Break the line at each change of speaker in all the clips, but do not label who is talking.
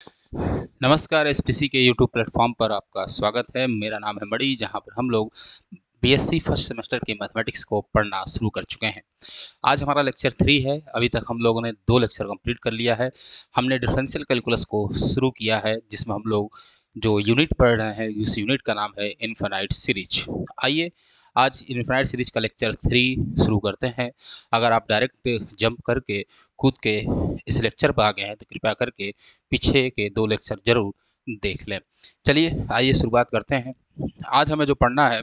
नमस्कार एसपीसी के YouTube platform पर आपका स्वागत है। मेरा नाम है मणि, जहां पर हम लोग बीएससी फर्स्ट सेमेस्टर की मैथमेटिक्स को पढ़ना शुरू कर चुके हैं। आज हमारा लेक्चर 3 है। अभी तक हम लोगों ने 2 लेक्चर कंप्लीट कर लिया है। हमने डिफरेंशियल कैलकुलस को शुरू किया है, जिसमें हम लोग जो यूनिट पढ़ रहे हैं उस यूनिट का नाम है इनफाइनाइट सीरीज। आइए आज इनफाइनाइट सीरीज का लेक्चर 3 शुरू करते हैं। अगर आप डायरेक्ट जंप करके कूद के इस लेक्चर पर आ गए हैं तो कृपया करके पीछे के 2 लेक्चर जरूर देख लें। चलिए आइए शुरुआत करते हैं। आज हमें जो पढ़ना है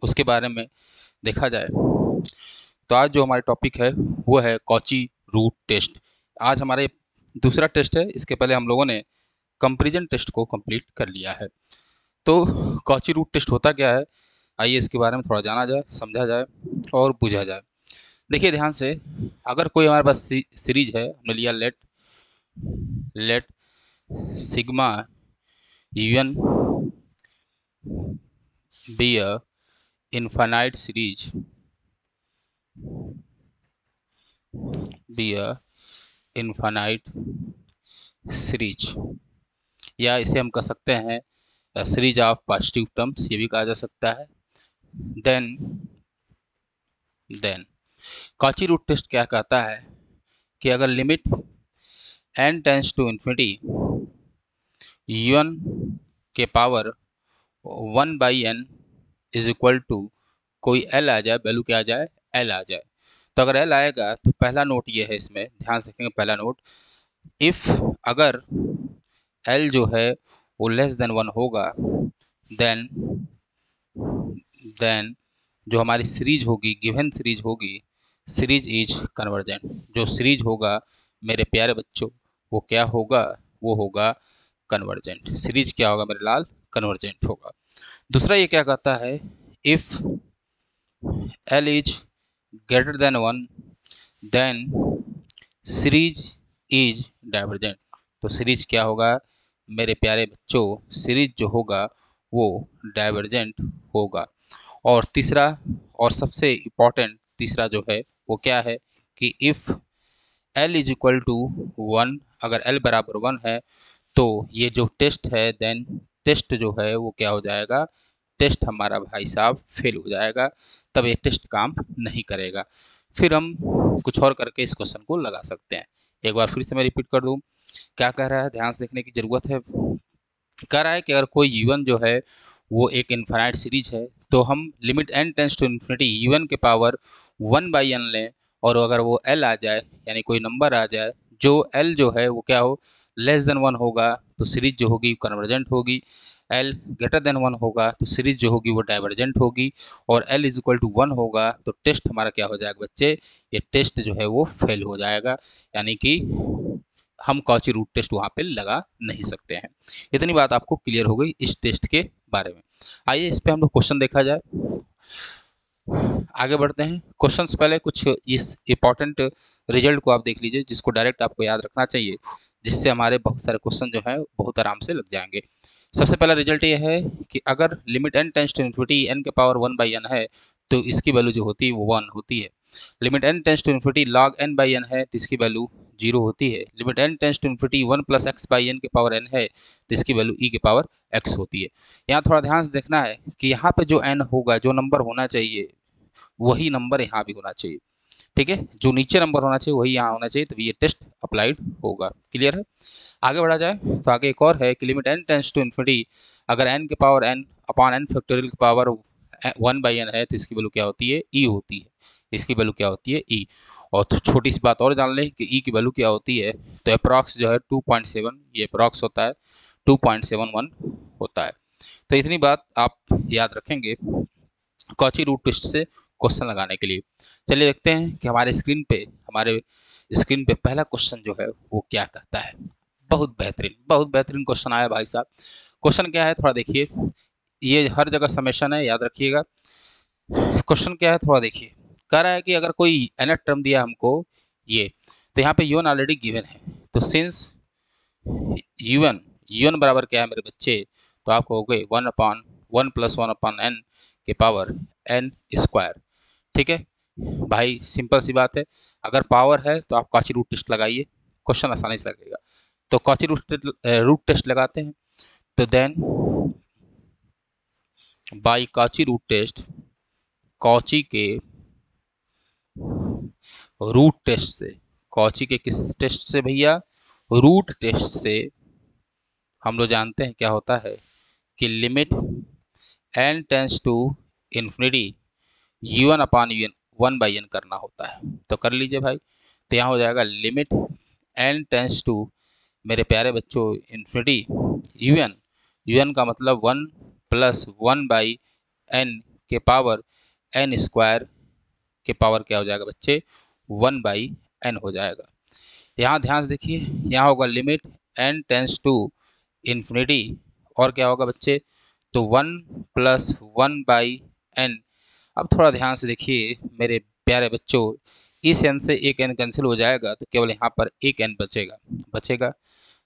उसके बारे में देखा जाए तो आज जो हमारे टॉपिक है वो है कॉची रूट टेस्ट। आज हमारे दूसरा टेस्ट है। इसके पहले हम लोगों ने कंपैरिजन टेस्ट को कंप्लीट कर लिया है। तो कॉची रूट टेस्ट होता क्या है, आइए इसके बारे में थोड़ा जाना जाए, समझा जाए और बुझा जाए। देखिए ध्यान से, अगर कोई हमारे पास सीरीज है, हमने लिया let sigma un be a infinite series be a infinite series, या इसे हम कह सकते हैं सीरीज ऑफ पॉजिटिव टर्म्स, ये भी कहा जा सकता है। देन कॉची रूट टेस्ट क्या कहता है कि अगर limit n tends to infinity un के power 1/n is equal to कोई l आ जाए, वैल्यू क्या आ जाए, l आ जाए। तो अगर l आएगा तो पहला नोट ये है, इसमें ध्यान से देखेंगे। पहला नोट, इफ अगर l जो है वो लेस देन 1 होगा, देन देन जो हमारी सीरीज होगी, गिवन सीरीज होगी, सीरीज इज कन्वर्जेंट। जो सीरीज होगा मेरे प्यारे बच्चों वो क्या होगा, वो होगा कन्वर्जेंट। सीरीज क्या होगा मेरे लाल, कन्वर्जेंट होगा। दूसरा ये क्या कहता है, if l is greater than 1 then series is divergent. तो सीरीज क्या होगा मेरे प्यारे बच्चों, सीरीज जो होगा वो डाइवर्जेंट होगा। और तीसरा और सबसे इम्पॉर्टेंट तीसरा जो है वो क्या है कि if l is equal to 1, अगर l बराबर 1 है तो ये जो टेस्ट है, देन टेस्ट जो है वो क्या हो जाएगा, टेस्ट हमारा भाई साहब फेल हो जाएगा। तब ये टेस्ट काम नहीं करेगा। फिर हम कुछ और करके इस क्वेश्चन को लगा सकते हैं। एक बार फिर से मैं रिपीट कर दूं, क्या कह रहा है, ध्यान से देखने की ज़रूरत है। कह रहा है कि अगर कोई u1 जो है वो एक इनफाइनाइट सीरीज है तो हम limit n tends to infinity u1 के पावर 1/n लें, और अगर वो l आ जाए यानी कोई नंबर आ जाए जो l जो है वो क्या हो, लेस देन 1 होगा, तो सीरीज जो होगी कन्वर्जेंट होगी। l ग्रेटर देन 1 होगा तो सीरीज जो होगी वो डाइवर्जेंट होगी। और l इज इक्वल टू 1 होगा तो टेस्ट हमारा क्या हो जाएगा बच्चे, ये टेस्ट जो है वो फेल हो जाएगा, यानी कि हम कॉची रूट टेस्ट वहाँ पे लगा नहीं सकते हैं। इतनी बात आपको क्लियर हो गई इस टेस्ट के बारे में। आइए इस पे हम लोग क्वेश्चन देखा जाए, आगे बढ़ते हैं। क्वेश्चंस पहले कुछ इस इंपॉर्टेंट रिजल्ट को आप देख लीजिए, जिसको डायरेक्ट आपको याद रखना चाहिए, जिससे हमारे बहुत सारे क्वेश्चन जो हैं बहुत आराम से लग जाएंगे। सबसे पहला रिजल्ट ये है कि अगर limit n tends to infinity n के पावर 1/n है तो इसकी वैल्यू जो होती है वो 1 होती है। Limit n tends to infinity log n/n है तो इसकी वैल्यू 0 होती है। Limit n tends to infinity 1 + x/n के पावर n है तो इसकी वैल्यू e के पावर x होती है। यहाँ थोड़ा ध्यान से देखना है कि यहाँ पे जो n होगा, जो नंबर होना चाहिए वही नंबर यहाँ भी होना चाहिए। ठीक है, जो नीचे नंबर होना चाहिए वही यहाँ होना चाहिए, तो ये टेस्ट अप्लाइड होगा। क्लियर है। आगे बढ़ा जाए तो आगे एक और है कि limit n tends to infinity, अगर n के power n upon n factorial के पावर 1/n है तो इसकी वैल्यू क्या होती है, e होती है। इसकी वैल्यू क्या होती है, e। और तो छोटी सी बात और जान लें कि e की वैल्यू क्या होती है, तो अप्रॉक्स जो है 2.7, ये अप्रॉक्स होता है 2.71 होता है। तो इतनी बात आप याद रखेंगे कॉची रूट टेस्ट से क्वेश्चन लगाने के लिए। चलिए देखते हैं कि हमारे स्क्रीन पे पहला क्वेश्चन जो है वो क्या कहता है। बहुत बेहतरीन क्वेश्चन आया भाई साहब। क्वेश्चन क्या है थोड़ा देखिए, ये हर जगह समेशन है, याद रखिएगा। क्वेश्चन क्या है थोड़ा देखिए। कह रहा है कि अगर कोई nth टर्म दिया हमको ये, तो यहाँ पे un ऑलरेडी गिवन है, तो सिंस un बराबर क्या है मेरे बच्चे, तो आपको हो गए 1/1 + 1/n के पावर n स्क्वायर। ठीक है भाई, सिंपल सी बात है। अगर पावर है तो आप कॉची रूट टेस्ट लगाइए, क्वेश्चन आसानी से लगेगा। तो कॉची रूट टेस्ट लगाते हैं। तो then by Cauchy root test, Cauchy के रूट टेस्ट से, कॉची के किस टेस्ट से भैया, रूट टेस्ट से हम लोग जानते हैं क्या होता है कि limit n tends to infinity u n upon u n, one by n करना होता है। तो कर लीजिए भाई। तो यहाँ हो जाएगा लिमिट एन टेंस टू, मेरे प्यारे बच्चों, infinity u n, u n का मतलब one plus one by n के पावर एन स्क्वायर के पावर क्या हो जाएगा बच्चे, वन बाई एन हो जाएगा। यहाँ ध्यान से देखिए, यहाँ होगा limit n tends to infinity, और क्या होगा बच्चे, तो one plus one by n. अब थोड़ा ध्यान से देखिए मेरे प्यारे बच्चों, इस एन से एक एन कैंसिल हो जाएगा तो केवल यहाँ पर एक एन बचेगा। बचेगा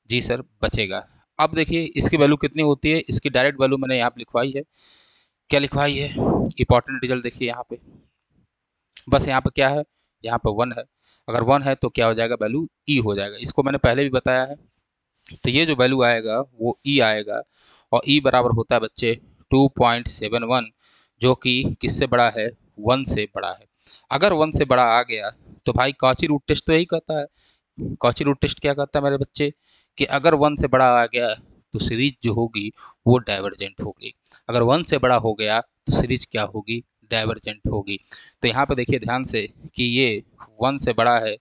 जी सर, बचेगा। अब देखिए इसकी वैल्यू कितनी होती है, इसकी डायरेक्ट वैल्यू मैंने यहाँ पे लिखवाई है। क्या लिखवाई है, इंपॉर्टेंट रिजल्ट देखिए यहाँ पे, बस यहाँ पे क्या है, यहाँ पे वन है। अगर वन है तो क्या हो जाएगा, वैल्यू ई हो जाएगा। इसको मैंने पहले भी बताया है। तो ये जो वैल्यू आएगा वो ई आएगा, और ई बराबर होता है बच्चे 2.71, जो कि किससे बड़ा है, वन से बड़ा है। अगर वन से बड़ा आ गया तो भाई कॉची रूट टेस्ट तो यही कहता है, कॉची रूट टेस्ट क्या कहता है मेरे बच्चे, कि अगर वन से बड़ा आ गया तो सीरीज जो होगी वो डाइवर्जेंट होगी। अगर वन से बड़ा हो गया तो सीरीज क्या होगी, डाइवर्जेंट होगी। तो यहाँ पे देखिए ध्यान से कि ये वन से बड़ा है,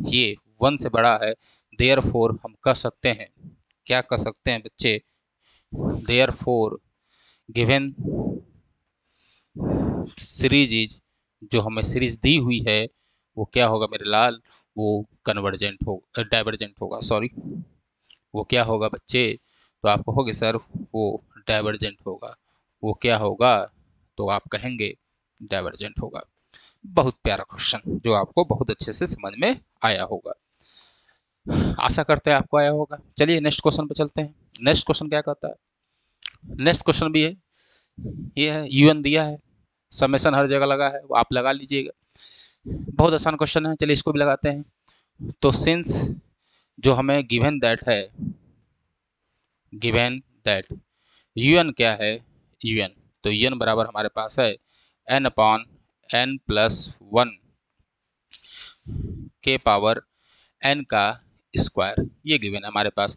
ये वन से बड़ा है, देयर फोर हम कह सकते हैं, क्या कह सकते हैं बच्चे, therefore given series is, जो हमें सीरीज दी हुई है वो क्या होगा मेरे लाल, वो कन्वर्जेंट हो, डाइवर्जेंट होगा, सॉरी, वो क्या होगा बच्चे, तो आप कहोगे सर वो डाइवर्जेंट होगा। वो क्या होगा, तो आप कहेंगे डाइवर्जेंट होगा। बहुत प्यारा क्वेश्चन जो आपको बहुत अच्छे से समझ में आया होगा, आशा करते हैं आपको आया होगा। चलिए नेक्स्ट क्वेश्चन पे चलते हैं। नेक्स्ट क्वेश्चन क्या कहता है, नेक्स्ट क्वेश्चन भी है, ये है यूएन दिया है, समेसन हर जगह लगा है, वो आप लगा लीजिएगा। बहुत आसान क्वेश्चन है, चलिए इसको भी लगाते हैं। तो सिंस जो हमें गिवन दैट है, गिवन दैट यूएन क्या है, यूएन, तो यूएन बराबर हमारे पास है n upon n plus one के पावर एन का स्क्वायर, ये गिवन है हमारे पास।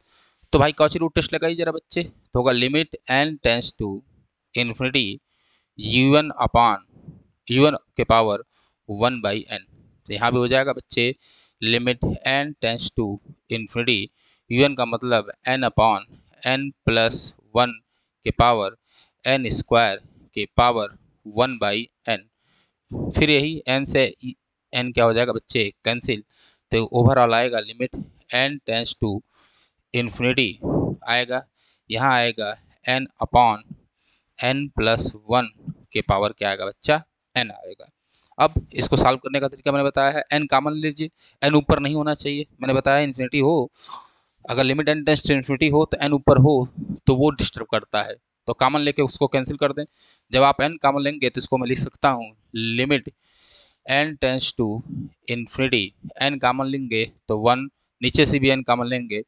तो भाई कौची रूट टेस्ट लगाइए जरा बच्चे। तो होगा limit n tends to infinity u n upon u n के पावर वन बाई एन। तो यहाँ भी हो जाएगा बच्चे limit n tends to infinity, u n का मतलब n upon n plus one के पावर एन स्क्वायर के पावर वन बाई एन। फिर यही एन से एन क्या हो जाएगा बच्चे, कैंसिल। तो ओवरऑल आएगा limit n tends to infinity आएगा, यहाँ आएगा n upon n plus one के पावर क्या आएगा बच्चा, एन आएगा। अब इसको सॉल्व करने का तरीका मैंने बताया है, एन कॉमन लीजिए, एन ऊपर नहीं होना चाहिए, मैंने बताया इन्फिनिटी हो, अगर limit n tends to infinity हो तो एन ऊपर हो तो वो डिस्टर्ब करता है, तो कॉमन लेके उसको कैंसिल कर दें। जब आप एन कॉमन लेंगे तो इसको मैं लिख सकता हूँ limit n tends to infinity, n common लेंगे तो वन, नीचे से भी एन कॉमन लेंगे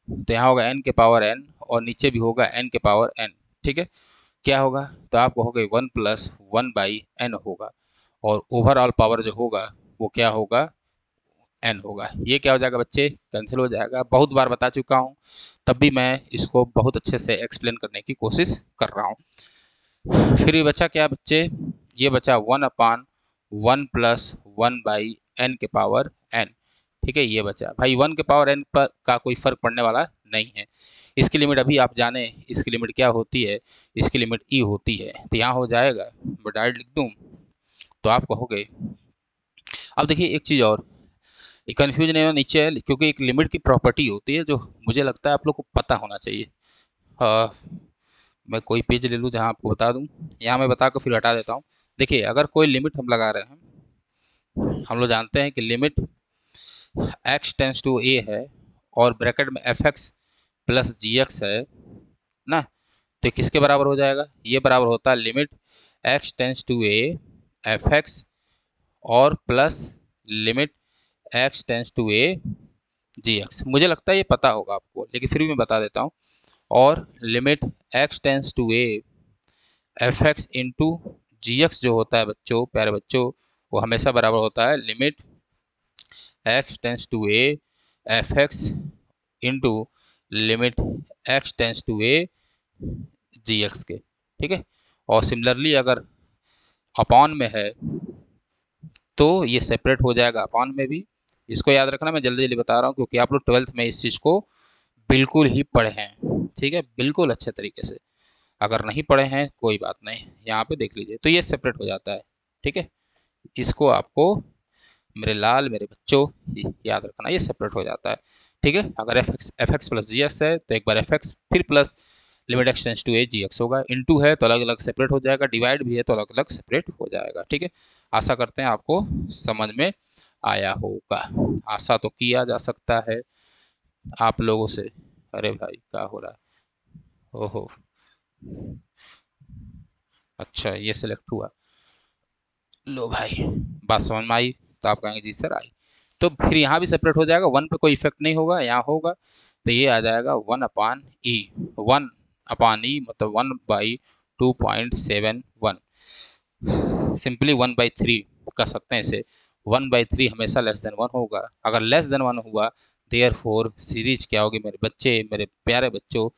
तो यहाँ होगा एन के पावर एन, और नीचे भी होगा एन के पावर एन। ठीक है, क्या होगा, तो आप कहोगे one plus one by n होगा, और ओवरऑल पावर जो होगा वो क्या होगा, एन होगा। ये क्या हो जाएगा बच्चे, कैंसिल हो जाएगा। बहुत बार बता चुका हूँ, तब भी मैं इसको बहुत अच्छे से एक्सप्लेन करने की कोशिश कर रहा हूँ। फिर ये बचा क्या बच्चे, ये बचा one upon one plus one by n के पावर एन। ठीक है, ये बचा भाई, वन के पावर एन पर का कोई फर्क पड़ने वाला नहीं है। इसकी लिमिट अभी आप जाने, इसकी लिमिट क्या होती है, इसकी लिमिट ई होती है। तो यहाँ हो जाएगा, मैं डायरेक्ट लिख दूँ तो आप कहोगे। अब देखिए एक चीज़ और, कन्फ्यूज नहीं होना नीचे है, क्योंकि एक लिमिट की प्रॉपर्टी होती है जो मुझे लगता है आप लोग को पता होना चाहिए। मैं कोई पेज ले लूँ जहाँ आपको बता दूँ, यहाँ मैं बता कर फिर हटा देता हूँ। देखिए अगर कोई लिमिट हम लगा रहे हैं, हम लोग जानते हैं कि limit x tends to a है और ब्रैकेट में fx प्लस gx है ना, तो किसके बराबर हो जाएगा, ये बराबर होता है limit x tends to a fx और plus limit x tends to a g x. मुझे लगता है ये पता होगा आपको, लेकिन फिर भी मैं बता देता हूँ। और limit x tends to a f x into g x जो होता है बच्चों, प्यारे बच्चों, वो हमेशा बराबर होता है limit x tends to a f x into limit x tends to a g x के। ठीक है। और सिमिलरली अगर अपॉन में है तो ये सेपरेट हो जाएगा अपॉन में भी। इसको याद रखना, मैं जल्दी जल्दी बता रहा हूँ क्योंकि आप लोग 12th में इस चीज़ को बिल्कुल ही पढ़े हैं। ठीक है, बिल्कुल अच्छे तरीके से। अगर नहीं पढ़े हैं कोई बात नहीं, यहाँ पे देख लीजिए, तो ये सेपरेट हो जाता है। ठीक है, इसको आपको मेरे लाल मेरे बच्चों याद रखना, ये सेपरेट हो जाता है। ठीक है, अगर f x plus g x है तो एक बार एफ एक्स फिर plus limit x tends to a g x होगा, इनटू है तो अलग अलग सेपरेट हो जाएगा, डिवाइड भी है तो अलग अलग सेपरेट हो जाएगा। ठीक है, आशा करते हैं आपको समझ में आया होगा। आशा तो किया जा सकता है आप लोगों से। अरे भाई क्या हो रहा है, ओहो, अच्छा ये सिलेक्ट हुआ। लो भाई, बात समझ में आई? तो आप कहेंगे जी सर आई। तो फिर यहाँ भी सेपरेट हो जाएगा, वन पे कोई इफेक्ट नहीं होगा, यहाँ होगा तो ये आ जाएगा वन अपान ई। वन अपान ई मतलब 1/2.71। सिंपली 1/3 कर सकते हैं इसे। 1/3 हमेशा लेस देन 1 होगा। अगर लेस देन 1 हुआ देयर फोर सीरीज क्या होगी मेरे बच्चे, मेरे प्यारे बच्चों,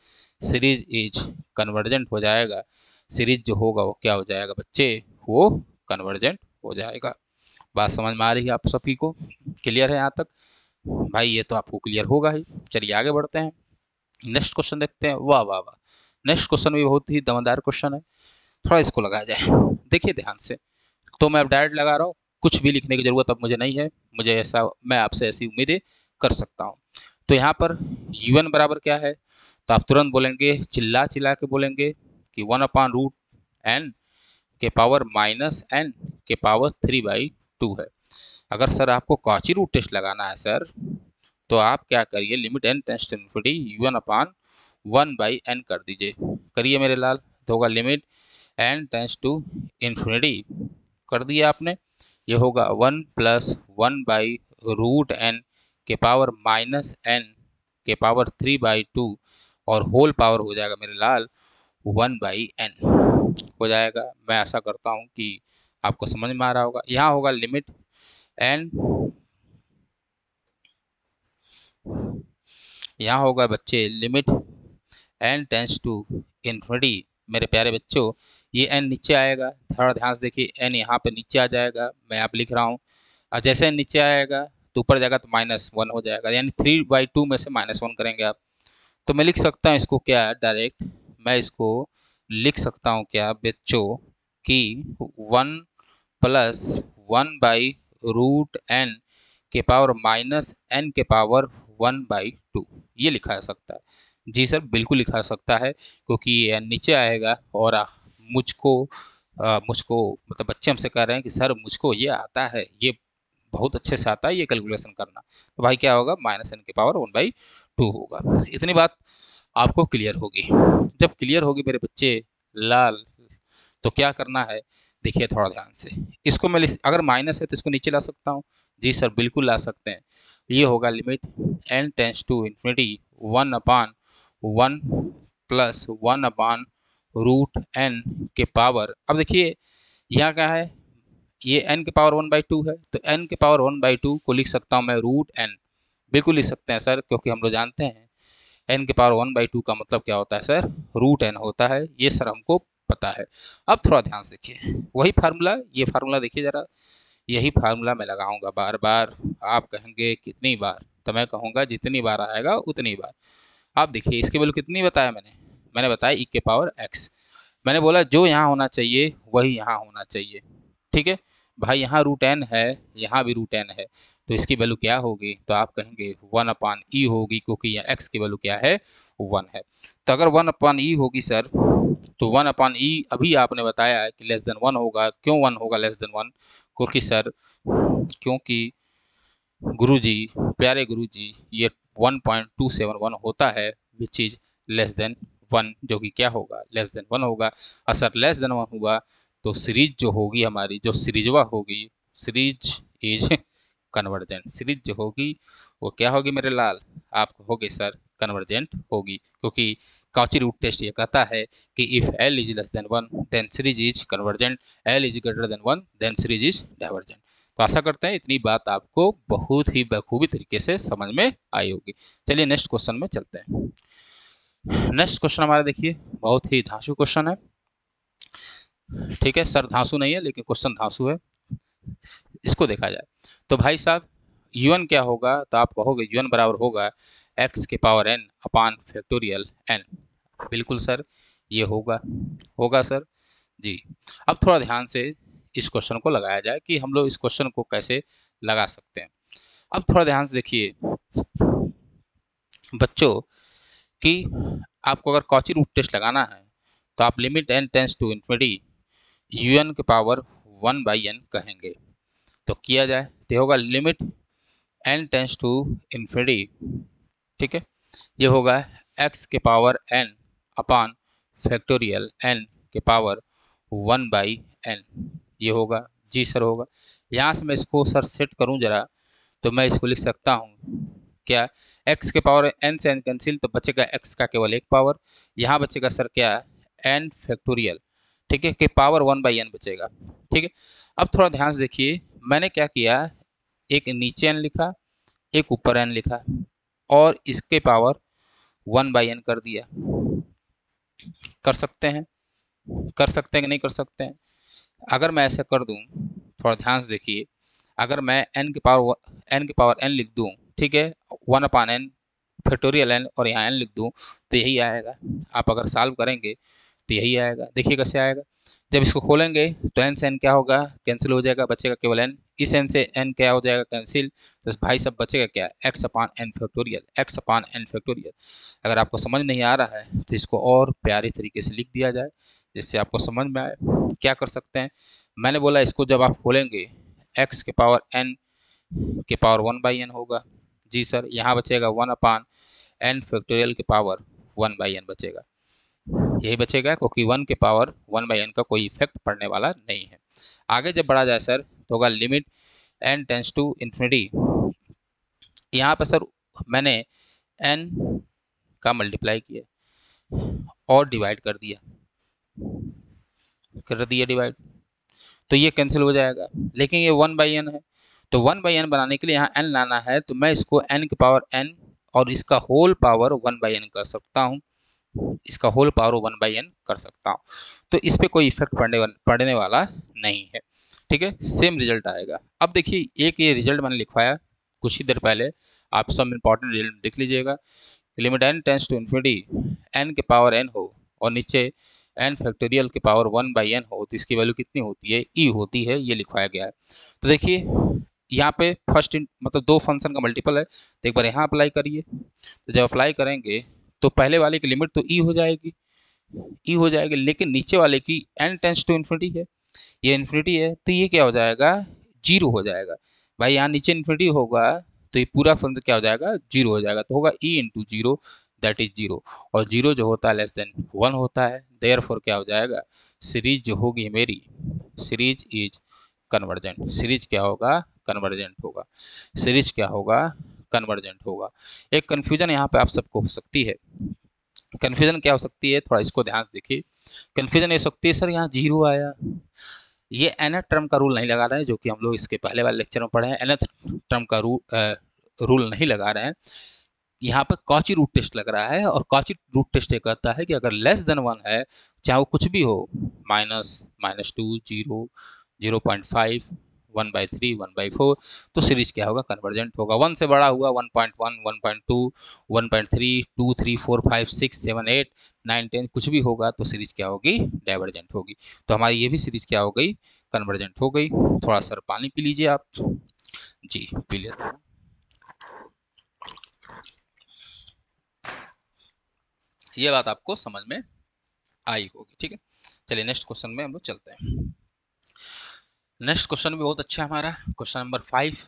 सीरीज इज कन्वर्जेंट हो जाएगा। सीरीज जो होगा वो क्या हो जाएगा बच्चे, वो कन्वर्जेंट हो जाएगा। बात समझ में आ रही है आप सभी को? क्लियर है यहाँ तक? भाई ये तो आपको क्लियर होगा ही। चलिए आगे बढ़ते हैं, नेक्स्ट क्वेश्चन देखते हैं। वाह वाह वाह, नेक्स्ट क्वेश्चन भी बहुत ही दमदार क्वेश्चन है, थोड़ा इसको लगाया जाए। देखिए ध्यान से, तो मैं अब डायरेक्ट लगा रहा हूँ, कुछ भी लिखने की जरूरत अब मुझे नहीं है। मुझे ऐसा, मैं आपसे ऐसी उम्मीदें कर सकता हूँ। तो यहाँ पर u1 बराबर क्या है, तो आप तुरंत बोलेंगे, चिल्ला चिल्ला के बोलेंगे कि 1/√n के पावर माइनस n के पावर 3/2 है। अगर सर आपको कॉची रूट टेस्ट लगाना है सर, तो आप क्या करिए, limit n tends to infinity u1/1/n कर दीजिए। करिए मेरे लाल, तो होगा limit n tends to infinity कर दिया आपने, ये होगा 1 + 1/√n के पावर माइनस n के पावर 3/2 और होल पावर हो जाएगा मेरे लाल 1/n हो जाएगा। मैं आशा करता हूँ कि आपको समझ में आ रहा होगा। यहाँ होगा लिमिट n, यहाँ होगा बच्चे limit n tends to infinity. मेरे प्यारे बच्चों, ये n नीचे आएगा, थोड़ा ध्यान से देखिए, n यहाँ पे नीचे आ जाएगा, मैं आप लिख रहा हूँ। और जैसे n नीचे आएगा तो ऊपर जाएगा तो -1 हो जाएगा, यानी 3/2 में से -1 करेंगे आप। तो मैं लिख सकता हूँ इसको क्या, डायरेक्ट मैं इसको लिख सकता हूँ क्या बच्चों कि 1 + 1/√n के पावर -n के पावर 1/2, ये लिखा जा सकता है। जी सर बिल्कुल लिखा जा सकता है, क्योंकि ये नीचे आएगा और मुझको मुझको मतलब बच्चे हमसे कह रहे हैं कि सर मुझको ये आता है, ये बहुत अच्छे से आता है ये कैलकुलेशन करना। तो भाई क्या होगा, -n के पावर 1/2 होगा। इतनी बात आपको क्लियर होगी। जब क्लियर होगी मेरे बच्चे लाल, तो क्या करना है, देखिए थोड़ा ध्यान से, इसको मैं अगर माइनस है तो इसको नीचे ला सकता हूँ। जी सर बिल्कुल ला सकते हैं। ये होगा limit n tends to infinity 1/1 + 1/√n के पावर, अब देखिए यहाँ क्या है, ये n के पावर 1/2 है, तो n के पावर 1/2 को लिख सकता हूँ मैं √n। बिल्कुल लिख सकते हैं सर, क्योंकि हम लोग जानते हैं n के पावर 1/2 का मतलब क्या होता है सर, √n होता है, ये सर हमको पता है। अब थोड़ा ध्यान से देखिए, वही फार्मूला, ये फार्मूला देखिए ज़रा, यही फार्मूला मैं लगाऊंगा बार बार। आप कहेंगे कितनी बार, तो मैं कहूँगा जितनी बार आएगा उतनी बार। आप देखिए इसकी वैल्यू कितनी बताया मैंने, मैंने बताया e के पावर x। मैंने बोला जो यहाँ होना चाहिए वही यहाँ होना चाहिए। ठीक है भाई, यहाँ √n है, यहाँ भी √n है, तो इसकी वैल्यू क्या होगी, तो आप कहेंगे 1/e होगी, क्योंकि यहाँ x की वैल्यू क्या है, 1 है। तो अगर 1/e होगी सर, तो 1/e अभी आपने बताया है कि लेस देन 1 होगा। क्यों 1 होगा लेस देन 1, क्योंकि सर, क्योंकि गुरुजी, प्यारे गुरुजी, ये 1.271 होता है, विच इज लेस देन 1, जो कि क्या होगा, लेस देन 1 होगा। और सर लेस देन 1 हुआ तो सीरीज जो होगी हमारी, जो सीरीजवा होगी, सीरीज इज कन्वर्जेंट। सीरीज जो होगी वो क्या होगी मेरे लाल, आप कहोगे सर कन्वर्जेंट होगी, क्योंकि कॉची रूट टेस्ट ये कहता है कि if L is less than 1 then series is convergent, L is greater than 1 then series is divergent. तो आशा करते हैं इतनी बात आपको बहुत ही बखूबी तरीके से समझ में आई होगी। चलिए नेक्स्ट क्वेश्चन में चलते हैं। नेक्स्ट क्वेश्चन हमारा देखिए बहुत ही धांसू क्वेश्चन है। ठीक है, सर धांसू नहीं है लेकिन क्वेश्चन धांसू है। इसको देखा जाए तो भाई साहब un क्या होगा, तो आप कहोगे un बराबर होगा x के power n upon factorial n। बिल्कुल सर ये होगा, होगा सर जी। अब थोड़ा ध्यान से इस क्वेश्चन को लगाया जाए कि हम लोग इस क्वेश्चन को कैसे लगा सकते हैं। अब थोड़ा ध्यान से देखिए बच्चों कि आपको अगर कॉची रूट टेस्ट लगाना है तो आप limit n tends to infinity un के पावर 1/n कहेंगे। तो किया जाए तो होगा limit n tends to infinity, ठीक है, ये होगा x के power n upon factorial n के पावर 1/n, ये होगा जी सर होगा। यहाँ से मैं इसको सर सेट करूँ जरा तो मैं इसको लिख सकता हूँ क्या, x के पावर n से n कैंसिल तो बचेगा x का केवल एक पावर, यहाँ बचेगा सर क्या n फैक्टोरियल, ठीक है, के पावर 1/n बचेगा। ठीक है, अब थोड़ा ध्यान से देखिए मैंने क्या किया, एक नीचे n लिखा एक ऊपर n लिखा और इसके पावर 1/n कर दिया। कर सकते हैं, कर सकते हैं कि नहीं कर सकते हैं। अगर मैं ऐसा कर दूं थोड़ा ध्यान से देखिए, अगर मैं n के पावर n लिख दूं, ठीक है, 1/n फैक्टोरियल n और यहाँ n लिख दूं तो यही आएगा। आप अगर सॉल्व करेंगे तो यही आएगा। देखिए कैसे आएगा, जब इसको खोलेंगे तो n से n क्या होगा कैंसिल हो जाएगा, बचेगा केवल n, इस n से n क्या हो जाएगा कैंसिल, तो भाई सब बचेगा क्या x अपान n फैक्टोरियल, x अपान n फैक्टोरियल। अगर आपको समझ नहीं आ रहा है तो इसको और प्यारे तरीके से लिख दिया जाए जिससे आपको समझ में आए। क्या कर सकते हैं, मैंने बोला इसको जब आप खोलेंगे x के पावर n के पावर 1/n होगा जी सर, यहाँ बचेगा 1/n फैक्टोरियल के पावर 1/n बचेगा, यही बचेगा क्योंकि 1 के पावर 1/n का कोई इफेक्ट पड़ने वाला नहीं है। आगे जब बढ़ा जाए सर तो होगा limit n tends to infinity, यहाँ पर सर मैंने n का मल्टीप्लाई किया और डिवाइड कर दिया डिवाइड, तो ये कैंसिल हो जाएगा, लेकिन ये 1/n है तो 1/n बनाने के लिए यहाँ n लाना है, तो मैं इसको n के पावर n और इसका होल पावर 1/n कर सकता हूँ, इसका होल पावर 1/n कर सकता हूँ। तो इस पर कोई इफेक्ट पड़ने वाला नहीं है। ठीक है, सेम रिजल्ट आएगा। अब देखिए एक ये रिजल्ट मैंने लिखवाया कुछ ही देर पहले, आप सब इंपॉर्टेंट रिजल्ट देख लीजिएगा। Limit n tends to infinity n के पावर n हो और नीचे n फैक्टोरियल के पावर 1/n हो तो इसकी वैल्यू कितनी होती है, e होती है, ये लिखवाया गया है। तो देखिए यहाँ पे फर्स्ट मतलब दो फंक्शन का मल्टीपल है, तो एक बार यहाँ अप्लाई करिए, तो जब अप्लाई करेंगे तो पहले वाले की लिमिट तो e हो जाएगी, e हो जाएगी, लेकिन नीचे वाले की n टेंस टू इन्फिनिटी है, ये इन्फिनिटी है तो ये क्या हो जाएगा जीरो हो जाएगा। भाई यहाँ नीचे इन्फिनिटी होगा तो ये पूरा फंक्शन क्या हो जाएगा जीरो हो जाएगा, तो होगा e into zero that is zero, और जीरो जो होता है लेस देन 1 होता है, देयरफॉर क्या हो जाएगा सीरीज जो होगी मेरी सीरीज इज कन्वर्जेंट, सीरीज क्या होगा कन्वर्जेंट होगा, सीरीज क्या होगा कन्वर्जेंट होगा। एक कन्फ्यूजन यहाँ पे आप सबको हो सकती है, कन्फ्यूजन क्या हो सकती है थोड़ा इसको ध्यान से देखिए। कन्फ्यूजन ये सकती है सर यहाँ जीरो आया, ये nth टर्म का रूल नहीं लगा रहे हैं जो कि हम लोग इसके पहले वाले लेक्चर में पढ़े हैं, nth टर्म का रूल नहीं लगा रहे हैं, यहाँ पे कॉची रूट टेस्ट लग रहा है, और कॉची रूट टेस्ट ये कहता है कि अगर लेस देन 1 है चाहे वो कुछ भी हो, -(-2) 0 0.5 1/3 1/4, तो सीरीज क्या होगा कन्वर्जेंट होगा। 1 से बड़ा हुआ 1.1 1.2 1.3 2 3 4 5 6 7 8 9 10 कुछ भी होगा तो सीरीज क्या होगी डाइवर्जेंट होगी। तो हमारी ये भी सीरीज क्या हो गई कन्वर्जेंट हो गई। थोड़ा सर पानी पी लीजिए आप जी, पी लेते हैं। ये बात आपको समझ में आई होगी, ठीक है। चलिए नेक्स्ट क्वेश्चन में हम लोग चलते हैं। नेक्स्ट क्वेश्चन भी बहुत अच्छा है हमारा, क्वेश्चन नंबर 5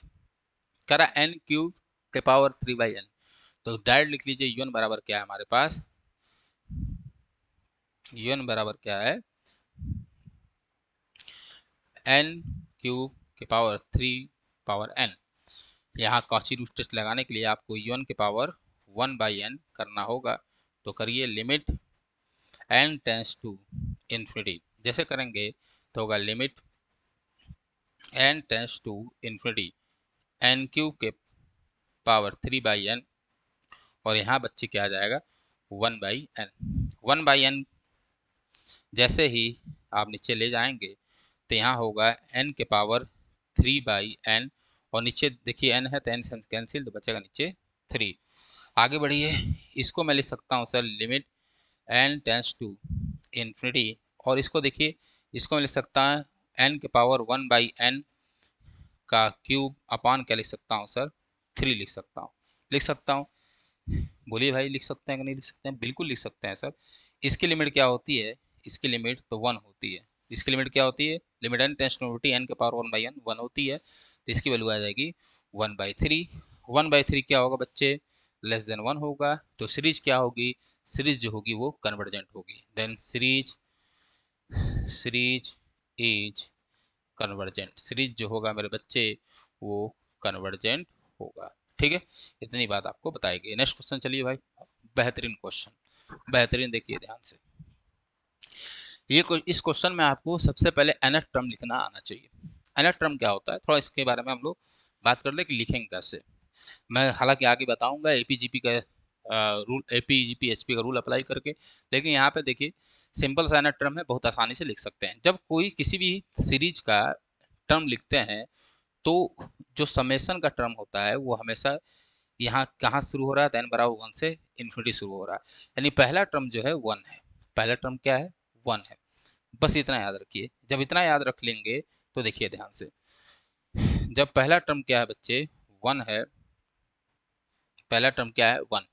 कह रहा n³ के पावर 3/n, तो डायरेक्ट लिख लीजिए un बराबर क्या है हमारे पास, un बराबर क्या है n³ के पावर 3 पावर n। यहाँ कॉची रूट टेस्ट लगाने के लिए आपको un के पावर 1/n करना होगा। तो करिए limit n tends to infinity. जैसे करेंगे तो होगा limit n tends to infinity n cube के पावर 3/n, और यहाँ बच्चे क्या आ जाएगा 1/n। 1/n जैसे ही आप नीचे ले जाएंगे तो यहाँ होगा n के पावर 3/n, और नीचे देखिए n है तो n से कैंसिल, तो बचेगा नीचे 3। आगे बढ़िए, इसको मैं लिख सकता हूँ sir limit n tends to infinity, और इसको देखिए इसको मैं लिख सकता हूँ n के पावर 1/n का क्यूब अपान क्या लिख सकता हूँ सर 3 लिख सकता हूँ। लिख सकता हूँ, बोलिए भाई लिख सकते हैं कि नहीं लिख सकते हैं? बिल्कुल लिख सकते हैं सर। इसकी लिमिट क्या होती है? इसकी लिमिट तो 1 होती है। इसकी लिमिट क्या होती है? Limit n tends to infinity n के पावर 1/n 1 होती है, तो इसकी वैल्यू आ जाएगी 1/3। 1/3 क्या होगा बच्चे? लेस देन 1 होगा। तो सीरीज क्या होगी? सीरीज जो होगी वो कन्वर्जेंट होगी। Then series series is convergent. Series जो होगा मेरे बच्चे वो कन्वर्जेंट होगा। ठीक है, इतनी बात आपको बताएगी। नेक्स्ट क्वेश्चन चलिए भाई, बेहतरीन क्वेश्चन, बेहतरीन देखिए ध्यान से। इस क्वेश्चन में आपको सबसे पहले nth टर्म लिखना आना चाहिए। nth टर्म क्या होता है थोड़ा इसके बारे में हम लोग बात कर ले कि लिखेंगे कैसे। मैं हालांकि आगे बताऊंगा एपीजीपी का रूल, एपीजीपी एचपी का रूल अप्लाई करके, लेकिन यहाँ पे देखिए सिंपल सा nth टर्म है, बहुत आसानी से लिख सकते हैं। जब कोई किसी भी सीरीज का टर्म लिखते हैं तो जो समेशन का टर्म होता है वो हमेशा यहाँ कहाँ शुरू हो रहा है? तो n बराबर 1 से इन्फिनिटी शुरू हो रहा है, यानी पहला टर्म जो है 1 है। पहला टर्म क्या है? 1 है। बस इतना याद रखिए। जब इतना याद रख लेंगे तो देखिए ध्यान से, जब पहला टर्म क्या है बच्चे 1 है, पहला टर्म क्या है 1,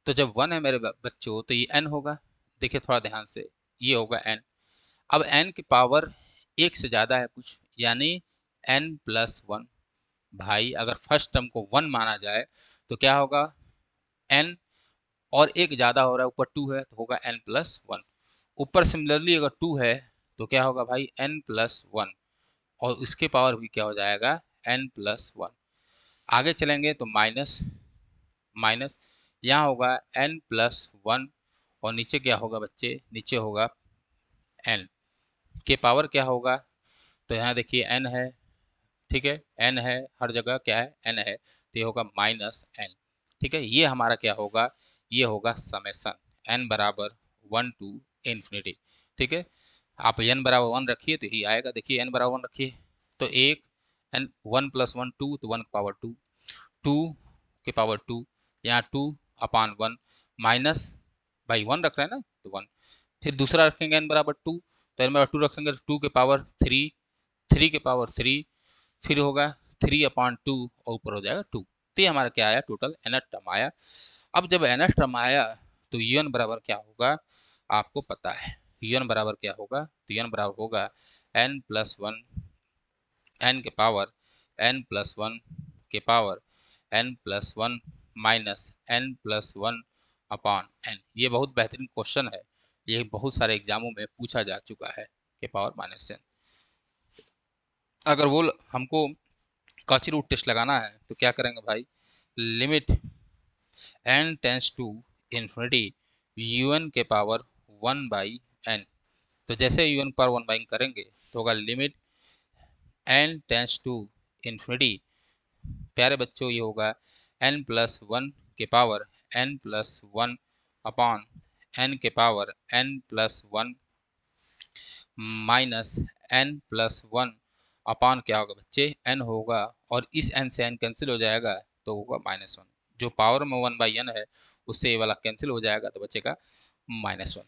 तो जब 1 है मेरे बच्चों तो ये n होगा। देखिए थोड़ा ध्यान से, ये होगा n। अब n की पावर एक से ज़्यादा है कुछ, यानी n+1। भाई अगर फर्स्ट टर्म को 1 माना जाए तो क्या होगा? n और एक ज़्यादा हो रहा है, ऊपर 2 है तो होगा n+1। ऊपर सिमिलरली अगर 2 है तो क्या होगा भाई n+1, और इसके पावर भी क्या हो जाएगा n+1। आगे चलेंगे तो माइनस माइनस, यहाँ होगा n+1, और नीचे क्या होगा बच्चे? नीचे होगा n के पावर क्या होगा? तो यहाँ देखिए n है, ठीक है, n है हर जगह, क्या है? n है, तो ये होगा -n। ठीक है, ये हमारा क्या होगा? ये होगा समेसन n बराबर 1 टू इन्फिनिटी। ठीक है, आप n बराबर 1 रखिए तो यही आएगा। देखिए n बराबर 1 रखिए तो एक n 1+1 2, तो 1 की पावर 2, 2 के पावर 2, यहाँ 2/1 माइनस बाई 1 रख रहे हैं ना तो 1। फिर दूसरा रखेंगे n बराबर 2, तो n बराबर 2 रखेंगे तो 2 के पावर 3, 3 के पावर 3, फिर होगा 3/2 और ऊपर हो जाएगा 2। तो ये हमारा क्या आया? टोटल nth टर्म आया। अब जब nth टर्म आया तो un बराबर क्या होगा आपको पता है। un बराबर क्या होगा? तो un बराबर होगा n+1, n के पावर n+1 के पावर n+1 माइनस n+1/n। ये बहुत बेहतरीन क्वेश्चन है, ये बहुत सारे एग्जामों में पूछा जा चुका है के पावर -n। अगर वो हमको कॉची रूट टेस्ट लगाना है तो क्या करेंगे भाई? Limit n tends to infinity un के पावर 1/n। तो जैसे un पावर 1/n करेंगे तो होगा limit n tends to infinity, प्यारे बच्चों ये होगा n+1 के पावर n+1/n के पावर n+1 माइनस n+1 अपान क्या होगा बच्चे? n होगा, और इस n से n कैंसिल हो जाएगा तो होगा -1। जो पावर में 1/n है उससे ये वाला कैंसिल हो जाएगा तो बचेगा -1।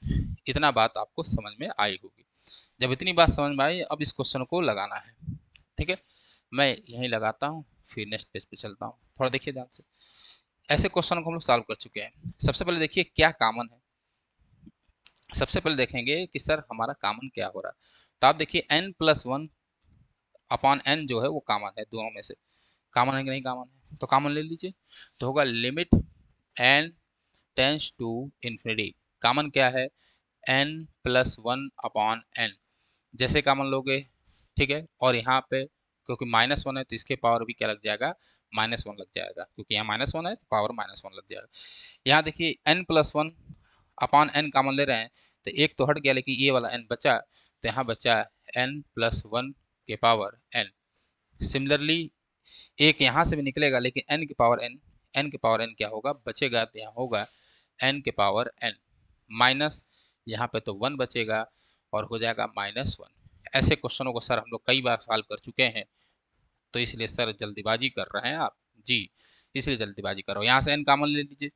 इतना बात आपको समझ में आई होगी। जब इतनी बात समझ में आई, अब इस क्वेश्चन को लगाना है। ठीक है, मैं यहीं लगाता हूँ, फिर नेक्स्ट पेज पे चलता हूँ। थोड़ा देखिए ध्यान से, ऐसे क्वेश्चन को हम लोग सॉल्व कर चुके हैं। सबसे पहले देखिए क्या कॉमन है। सबसे पहले देखेंगे कि सर हमारा कॉमन क्या हो रहा है। तो आप देखिए n+1/n जो है वो कॉमन है, दोनों में से कॉमन है कि नहीं? कॉमन है, तो कॉमन ले लीजिए। तो होगा limit n tends to infinity. Common क्या है? n+1/n। जैसे कॉमन लोगे, ठीक है, और यहाँ पे क्योंकि -1 है तो इसके पावर भी क्या लग जाएगा, -1 लग जाएगा, क्योंकि यहाँ -1 है तो पावर -1 लग जाएगा। यहाँ देखिए n+1 अपॉन n कॉमन ले रहे हैं तो एक तो हट गया, लेकिन ये वाला n बचा, तो यहाँ बचा n+1 के पावर n। सिमिलरली एक यहाँ से भी निकलेगा, लेकिन n के पावर n क्या होगा बचेगा, तो यहाँ होगा n के पावर n माइनस, यहाँ पे तो 1 बचेगा और हो जाएगा -1। ऐसे क्वेश्चनों को सर हम लोग कई बार सॉल्व कर चुके हैं, तो इसलिए सर जल्दीबाजी कर रहे हैं आप जी, इसलिए जल्दीबाजी कर रहा हूँ। यहाँ से n कॉमन ले लीजिए,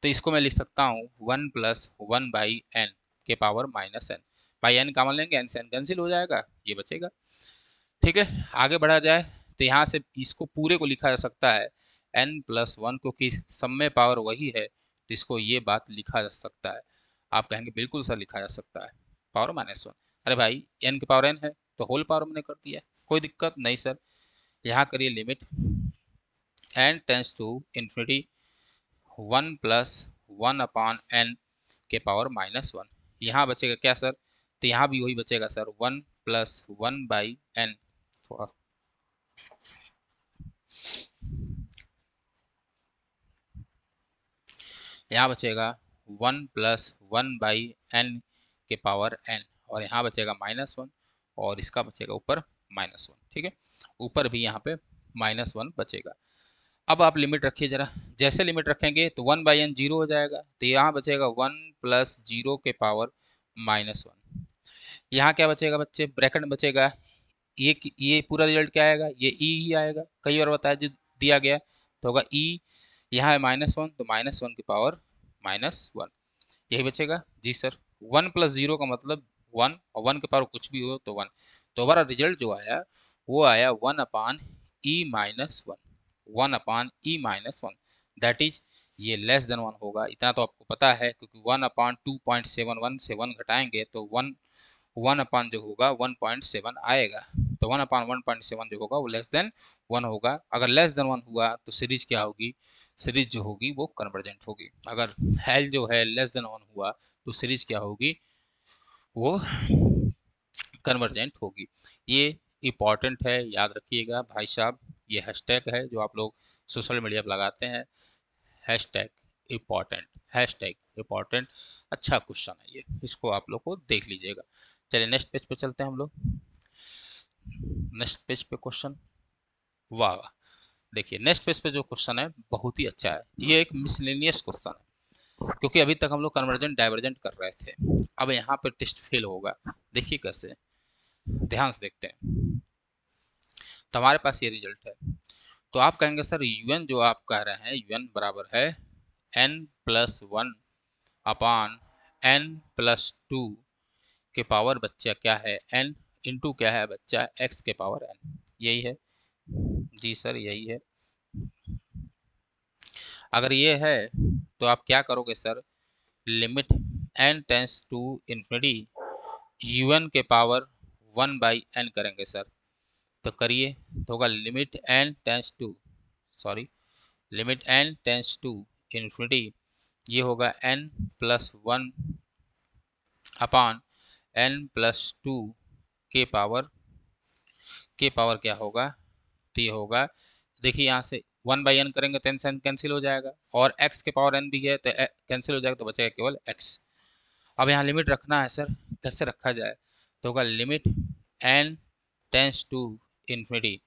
तो इसको मैं लिख सकता हूँ 1+1/n के पावर -n। भाई n कॉमन लेंगे, n से n कैंसिल हो जाएगा, ये बचेगा। ठीक है, आगे बढ़ा जाए तो यहाँ से इसको पूरे को लिखा जा सकता है n+1, क्योंकि सब में पावर वही है, तो इसको ये बात लिखा जा सकता है। आप कहेंगे बिल्कुल सर लिखा जा सकता है, पावर -1। अरे भाई n के पावर n है तो होल पावर मैंने कर दिया, कोई दिक्कत नहीं सर। यहाँ करिए limit n tends to infinity 1+1/n के पावर -1। यहाँ बचेगा क्या सर, तो यहाँ भी वही बचेगा सर 1+1/n। यहाँ बचेगा 1+1/n के पावर n, और यहाँ बचेगा -1, और इसका बचेगा ऊपर -1। ठीक है, ऊपर भी यहाँ पे -1 बचेगा। अब आप लिमिट रखिए जरा, जैसे लिमिट रखेंगे तो 1/n 0 हो जाएगा, तो यहाँ बचेगा 1+0 के पावर -1। यहाँ क्या बचेगा बच्चे, ब्रैकेट में बचेगा, ये पूरा रिजल्ट क्या आएगा, ये ई ही आएगा, कई बार बताया जो दिया गया, तो होगा ई, यहाँ है -1 तो -1 की पावर -1, यही बचेगा जी सर। 1+0 का मतलब 1, और 1 के पावर कुछ भी हो तो 1, तो हमारा रिजल्ट जो आया वो आया 1/e-1, 1/e-1, दैट इज ये लेस देन 1 होगा। इतना तो आपको पता है, क्योंकि 1/2.71 से 1 घटाएंगे तो 1 जो होगा 1.7 आएगा, तो 1/1.7 जो होगा वो लेस देन 1 होगा। अगर लेस देन 1 हुआ तो सीरीज क्या होगी, सीरीज जो होगी वो कन्वर्जेंट होगी। अगर एल जो है लेस देन 1 हुआ तो सीरीज क्या होगी, वो कन्वर्जेंट होगी। ये इंपॉर्टेंट है, याद रखिएगा भाई साहब। ये हैशटैग है जो आप लोग सोशल मीडिया पर लगाते हैं, हैशटैग इम्पॉर्टेंट, हैशटैग इम्पॉर्टेंट। अच्छा क्वेश्चन है ये, इसको आप लोग को देख लीजिएगा। चलिए नेक्स्ट पेज पे चलते हैं हम लोग। नेक्स्ट पेज पे क्वेश्चन, वाह वाह, देखिए नेक्स्ट पेज पे जो क्वेश्चन है बहुत ही अच्छा है। ये एक मिसलेनियस क्वेश्चन है, क्योंकि अभी तक हम लोग कन्वर्जेंट डाइवर्जेंट कर रहे थे, अब यहाँ पे टेस्ट फेल होगा। देखिए कैसे, ध्यान से देखते हैं। तो हमारे पास ये रिजल्ट है, तो आप कहेंगे सर यूएन जो आप कह रहे हैं, यूएन बराबर है n+1 अपान n+2 के पावर बच्चा क्या है n इंटू क्या है बच्चा x के पावर n, यही है जी सर, यही है। अगर ये है तो आप क्या करोगे sir, limit n tends to infinity un के पावर 1/n करेंगे सर, तो करिए, तो होगा limit n tends to, sorry, limit n tends to infinity, ये होगा n+1 अपान n+2 के पावर क्या होगा, तो ये होगा, देखिए यहाँ से 1/n करेंगे तो n कैंसिल हो जाएगा, और x के पावर n भी है तो कैंसिल हो जाएगा, तो बचेगा केवल x। अब यहाँ लिमिट रखना है सर, कैसे रखा जाए, तो होगा limit n tends to infinity,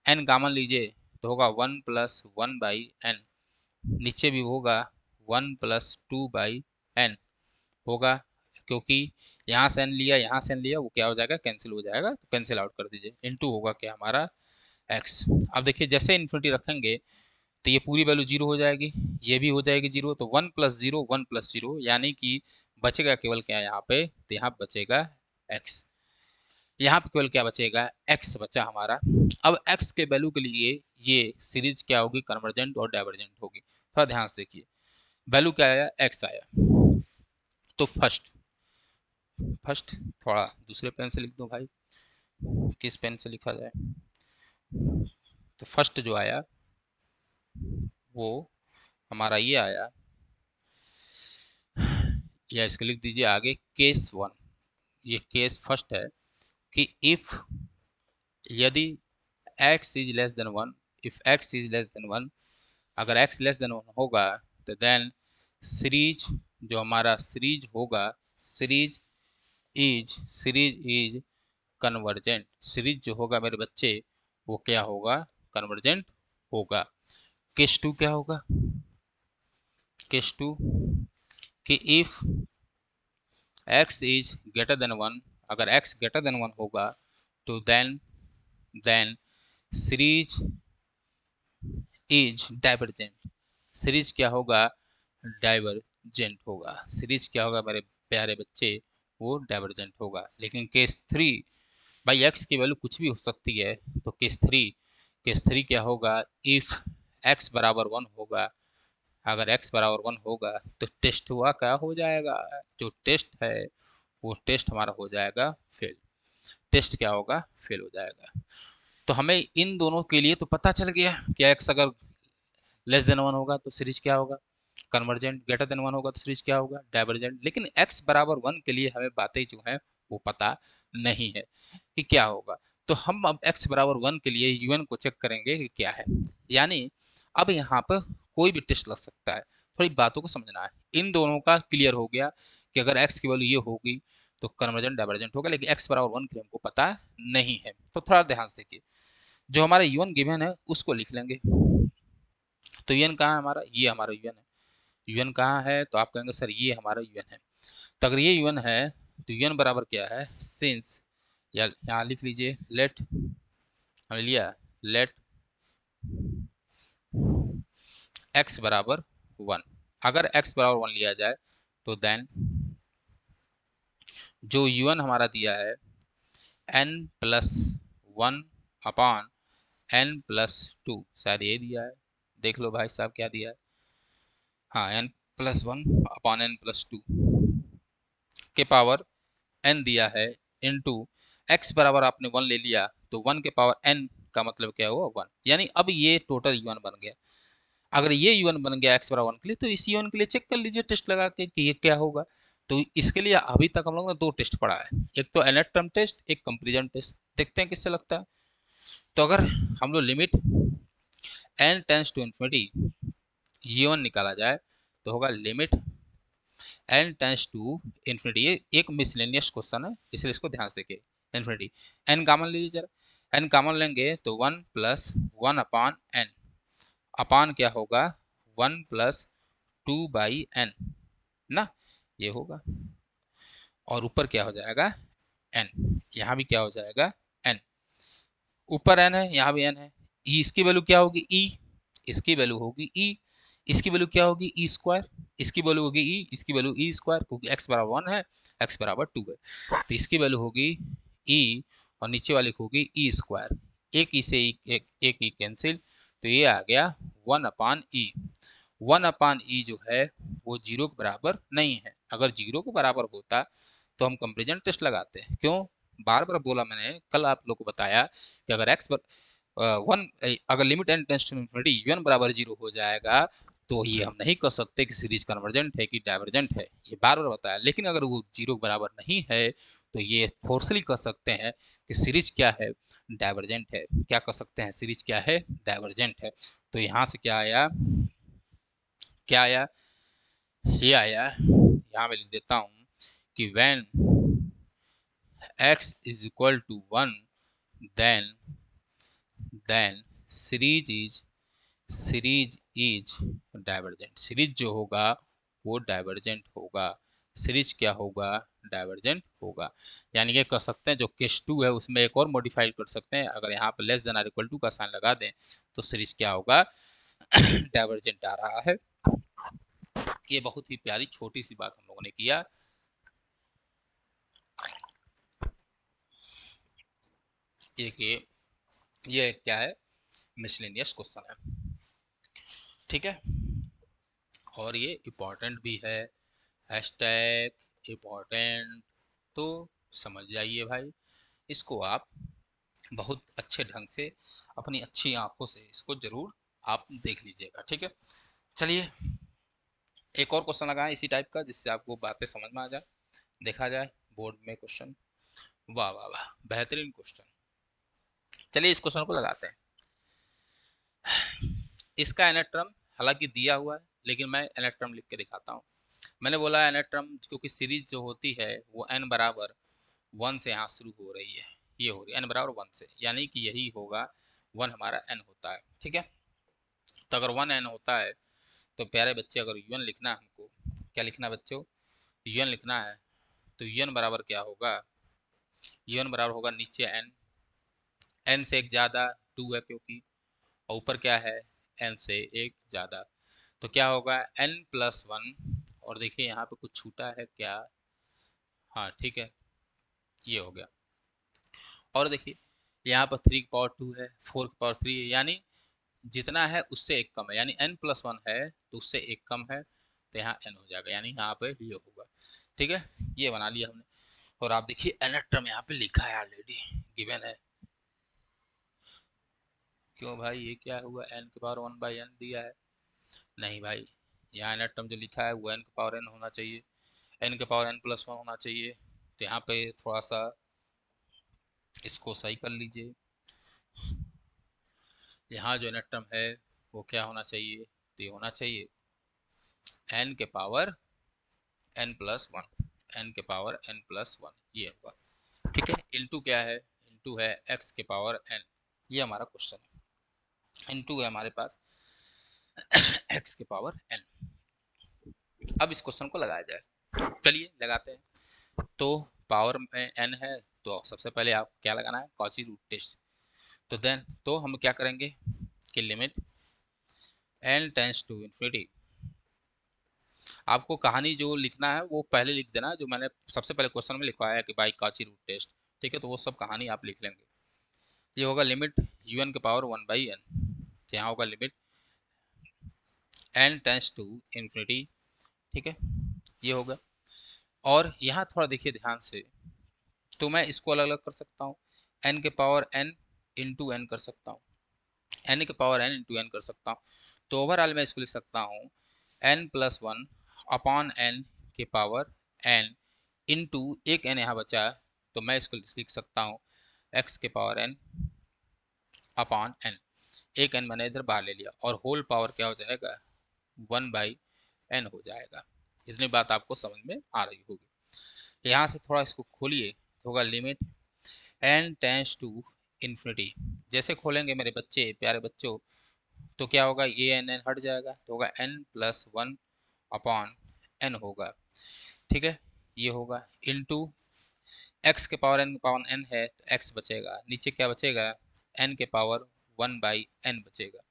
n common लीजिए तो होगा 1+1/n, नीचे भी होगा 1+2/n होगा, क्योंकि यहाँ से n लिया, यहाँ से n लिया, वो क्या हो जाएगा, कैंसिल हो जाएगा, तो कैंसिल आउट कर दीजिए। इनटू होगा क्या हमारा x। अब देखिए जैसे इन्फिनिटी रखेंगे तो ये पूरी वैल्यू 0 हो जाएगी, ये भी हो जाएगी 0, तो 1+0 1+0, यानी कि बचेगा केवल क्या यहाँ पे, तो यहाँ बचेगा x, यहाँ पे केवल क्या बचेगा, x बचा हमारा। अब x के वैल्यू के लिए ये सीरीज क्या होगी, कन्वर्जेंट और डाइवर्जेंट होगी। थोड़ा ध्यान से देखिए, वैल्यू क्या आया, x आया, तो फर्स्ट थोड़ा दूसरे पेन से लिख दो भाई, किस पेन से लिखा जाए, तो फर्स्ट जो आया वो हमारा ये आया, या इसको लिख दीजिए आगे केस 1, ये केस फर्स्ट है कि इफ, यदि x is less than 1, if x is less than 1, अगर x लेस देन 1 होगा तो देन सीरीज, जो हमारा सीरीज होगा, सीरीज इज कन्वर्जेंट। सीरीज जो होगा मेरे बच्चे वो क्या होगा, कन्वर्जेंट होगा। केस 2 क्या होगा, केस 2 कि if x is greater than 1, अगर x ग्रेटर देन 1 होगा तो then series is divergent. Series क्या होगा, डाइवर्जेंट होगा। सीरीज क्या होगा मेरे प्यारे बच्चे, वो डाइवर्जेंट होगा। लेकिन केस 3, भाई x की वैल्यू कुछ भी हो सकती है, तो केस 3 क्या होगा, इफ x बराबर 1 होगा, अगर x बराबर 1 होगा तो टेस्ट हुआ क्या हो जाएगा, जो टेस्ट है वो टेस्ट हमारा हो जाएगा फेल। टेस्ट क्या होगा, फेल हो जाएगा। तो हमें इन दोनों के लिए तो पता चल गया कि x अगर लेस देन 1 होगा तो सीरीज क्या होगा, कन्वर्जेंट। ग्रेटर देन 1 होगा तो सीरीज क्या होगा, डाइवर्जेंट। लेकिन x बराबर 1 के लिए हमें बातें जो हैं वो पता नहीं है कि क्या होगा। तो हम अब x बराबर 1 के लिए un को चेक करेंगे कि क्या है। यानी अब यहाँ पर कोई भी टेस्ट लग सकता है, थोड़ी बातों को समझना है। इन दोनों का क्लियर हो गया कि अगर x की वैल्यू ये होगी तो कन्वर्जेंट डाइवर्जेंट होगा, लेकिन x बराबर 1 के लिए हमको पता नहीं है। तो थोड़ा ध्यान से देखिए, जो हमारा un गिवन है उसको लिख लेंगे। तो un कहाँ है हमारा, ये हमारा un है। un कहाँ है, तो आप कहेंगे सर ये हमारा un है। तो अगर ये un है तो un बराबर क्या है, सिंस, या यहाँ लिख लीजिए लेट, हमने लिया लेट x बराबर 1। अगर x बराबर 1 लिया जाए तो देन जो un हमारा दिया है n+1 अपॉन n+2, शायद ये दिया है, देख लो भाई साहब क्या दिया है। हाँ, n+1 अपॉन n+2 के पावर n दिया है, इनटू x बराबर आपने 1 ले लिया तो 1 के पावर n का मतलब क्या हुआ, 1। यानी अब ये टोटल un बन गया। अगर ये un बन गया x बराबर 1 के लिए, तो इस un के लिए चेक कर लीजिए टेस्ट लगा के कि ये क्या होगा। तो इसके लिए अभी तक हम लोग ने 2 टेस्ट पढ़ा है, एक तो nth टर्म टेस्ट, एक कंपेरिजन टेस्ट। देखते हैं किससे लगता है। तो अगर हम लोग limit n tends to infinity g1 निकाला जाए तो होगा limit n tends to infinity. ये एक मिसलेनियस क्वेश्चन है इसलिए इसको ध्यान से देखिए। इन्फिनिटी, n कॉमन लीजिए जरा, n कॉमन लेंगे तो 1+1 अपॉन n, अपान क्या होगा, 1+2/n ना, ये होगा। और ऊपर क्या हो जाएगा, n, यहाँ भी क्या हो जाएगा n, ऊपर n है यहाँ भी n है। e इसकी वैल्यू क्या होगी, e इसकी वैल्यू होगी e, इसकी वैल्यू क्या होगी e स्क्वायर, इसकी वैल्यू होगी e, इसकी वैल्यू e स्क्वायर, क्योंकि x बराबर 1 है, x बराबर 2 है। तो इसकी वैल्यू होगी e और नीचे वाली होगी e स्क्वायर। एक ई से एक ई कैंसिल, तो ये आ गया 1/e। 1/e जो है वो 0 के बराबर नहीं है। अगर 0 के बराबर होता तो हम कंपेरिजन टेस्ट लगाते हैं। क्यों, बार बार बोला मैंने, कल आप लोग को बताया कि अगर x वन, अगर limit n tends to infinity un बराबर 0 हो जाएगा तो ये हम नहीं कह सकते कि सीरीज कन्वर्जेंट है कि डाइवर्जेंट है, ये बार बार बताया। लेकिन अगर वो 0 के बराबर नहीं है तो ये फोर्सली कह सकते हैं कि सीरीज क्या है, डाइवर्जेंट है। क्या कह सकते हैं, सीरीज क्या है, डाइवर्जेंट है। तो यहाँ से क्या आया, क्या आया, ये आया, यहाँ मैं लिख देता हूँ कि when x is equal to 1 then series is divergent. Series जो होगा वो डाइवर्जेंट होगा। सीरीज क्या होगा, डाइवर्जेंट होगा। यानी कि कह सकते हैं जो केस 2 है उसमें एक और मॉडिफाई कर सकते हैं, अगर यहाँ पर less than or equal to का साइन लगा दें तो सीरीज क्या होगा, डाइवर्जेंट आ रहा है। ये बहुत ही प्यारी छोटी सी बात हम लोगों ने किया। ये क्या है, मिसलेनियस क्वेश्चन है, ठीक है। और ये इम्पोर्टेंट भी है, हैशटैग इम्पोर्टेंट, तो समझ जाइए भाई। इसको आप बहुत अच्छे ढंग से अपनी अच्छी आंखों से इसको जरूर आप देख लीजिएगा, ठीक है। चलिए एक और क्वेश्चन लगाएं इसी टाइप का, जिससे आपको बातें समझ में आ जाए। देखा जाए बोर्ड में क्वेश्चन, वाह वाह वाह, बेहतरीन क्वेश्चन। चलिए इस क्वेश्चन को लगाते हैं। इसका एनेट्रम हालांकि दिया हुआ है, लेकिन मैं एनेट्रम लिख के दिखाता हूँ। मैंने बोला एनेट्रम क्योंकि सीरीज जो होती है वो n बराबर 1 से यहाँ शुरू हो रही है, ये हो रही है n बराबर 1 से, यानी कि यही होगा 1 हमारा n होता है, ठीक है। तो अगर 1 n होता है तो प्यारे बच्चे अगर un लिखना है हमको, क्या लिखना है बच्चों, un लिखना है, तो un बराबर क्या होगा, un बराबर होगा नीचे n से एक ज़्यादा 2 है क्योंकि, और ऊपर क्या है n से एक ज़्यादा, तो क्या होगा n+1, और देखिए यहाँ पे कुछ छूटा है क्या, हाँ ठीक है, ये हो गया। और देखिए यहाँ पर 3 की पावर 2 है, 4 की पावर 3 है, यानी जितना है उससे एक कम है, यानी n+1 है तो उससे एक कम है, तो यहाँ n हो जाएगा, यानी यहाँ पे ये होगा, ठीक है। ये बना लिया हमने। और आप देखिए एनेट्रम यहाँ पे लिखा है ऑलरेडी, गिवन है। क्यों भाई ये क्या हुआ, n की पावर 1/n दिया है, नहीं भाई, यहाँ एनेट्रम जो लिखा है वो n की पावर n होना चाहिए, n की पावर n+1 होना चाहिए, तो यहाँ पे थोड़ा सा इसको सही कर लीजिए। यहाँ जो एनेट्रम है वो क्या होना चाहिए, तो ये होना चाहिए n के पावर n+1, n के पावर n+1, ये होगा, ठीक है। इंटू क्या है, इंटू है x के पावर n, ये हमारा क्वेश्चन है, इंटू है हमारे पास x के पावर n। अब इस क्वेश्चन को लगाया जाए, चलिए लगाते हैं। तो पावर में n है, तो सबसे पहले आपको क्या लगाना है, कॉची रूट टेस्ट। तो देन तो हम क्या करेंगे कि limit n tends to infinity, आपको कहानी जो लिखना है वो पहले लिख देना, जो मैंने सबसे पहले क्वेश्चन में लिखवाया है कि बाई कॉची रूट टेस्ट, ठीक है, तो वो सब कहानी आप लिख लेंगे। ये होगा लिमिट un के पावर 1/n, यहाँ होगा limit n tends to infinity, ठीक है, ये होगा। और यहाँ थोड़ा देखिए ध्यान से, तो मैं इसको अलग अलग कर सकता हूँ, n के पावर n इंटू n कर सकता हूँ, n के पावर n इंटू n कर सकता हूँ, तो ओवरऑल मैं इसको लिख सकता हूँ n+1 अपॉन n के पावर n इंटू एक n यहाँ बचा, तो मैं इसको लिख सकता हूँ x के पावर n अपॉन n, एक n मैंने इधर बाहर ले लिया, और होल पावर क्या हो जाएगा 1/n हो जाएगा। इतनी बात आपको समझ में आ रही होगी। यहाँ से थोड़ा इसको खोलिए, तो होगा limit n tends to infinity, जैसे खोलेंगे मेरे बच्चे प्यारे बच्चों, तो क्या होगा ये n हट जाएगा, तो होगा n+1 अपॉन n होगा, ठीक है, ये होगा इंटू x के पावर n है, तो x बचेगा, नीचे क्या बचेगा n के पावर 1/n बचेगा,